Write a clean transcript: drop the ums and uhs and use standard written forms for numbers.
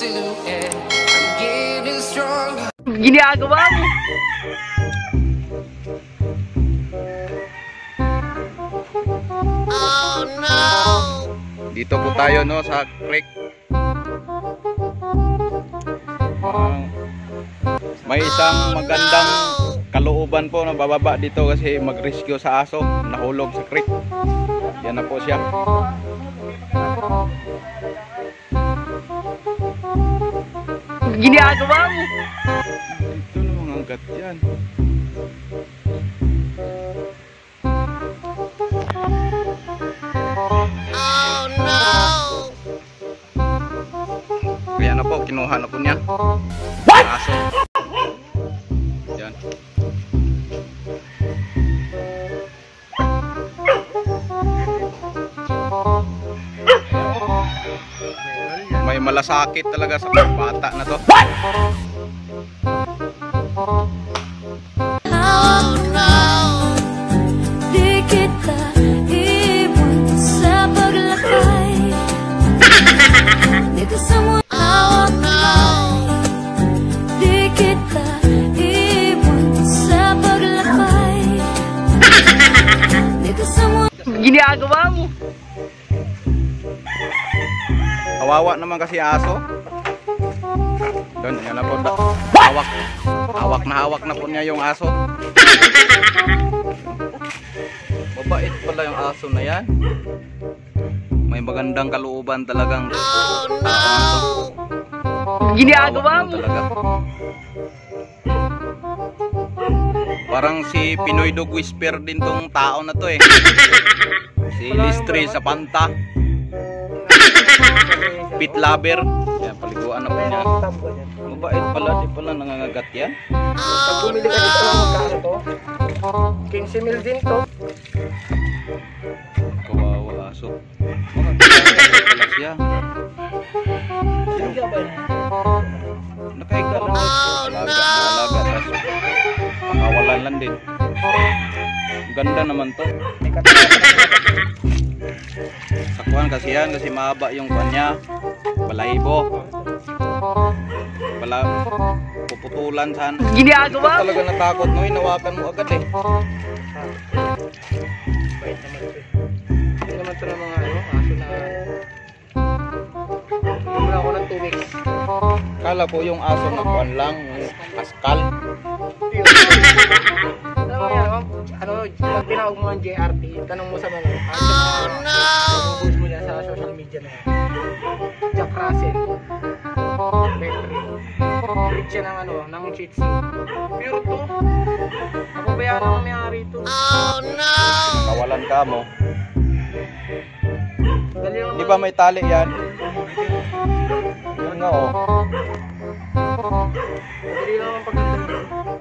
soon, and I'm getting stronger. Ginagawa mo. Oh no! Dito po tayo no sa creek. May isang magandang kalooban po na bababa dito kasi mag-rescue sa aso nahulog sa creek. Yan na po siya. Ginagawa mo. Ito naman ang gat yan. Oh no! Kaya na po, kinuha na po niya. What? Aso. Yan. May malasakit talaga sa bata na to. What? Oh no! Di kita iwan sa paglakay. Di kasama. Oh no! Di kita iwan sa paglakay. Di kasama. Ginagawa mo. Kawawa naman kasi aso. Doon, yan na po. Hawak na po niya yung aso. Mabait pala yung aso na yan. May magandang kalooban talagang. Oh no! Ginagawa mo. Talaga. Parang si Pinoy Dog Whisper din tong tao na to eh. Si Listri sa Panta. Pit lover. Yan, paliguan na po niya. Mabait pala, di pala nangangagat yan. Pag bumili ka dito, magkano to? 15 mil din to. Kawawa aso. Mga kawawa pala siya. Silya ba yun? Nakahiga lang. Alaga. Tapos pakawalan lang din. Ganda naman to. Sakuhan kasi yan kasi mahaba yung kanya. Balahibo. Puputulan saan. Ginagawa mo. Talaga natakot no, hinawakan mo agad eh. Bait naman ito eh. Hindi naman ito ng mga aso na wala ako ng 2 weeks. Kala ko yung aso na kuwan lang, yung kaskal. Alam mo yan, pag tinawag mo ang JRT, tanong mo sa mga mabubuhos mo yan sa social media na yan. Jack Russell. Petri. Breed siya ng Shih Tzu. Pure to. Napabayaan ang may-ari ito. Oh no! Kawalan ka mo. Dali lang Di ba may tali yan? Yan nga oh. Dali lang ang pagkakita.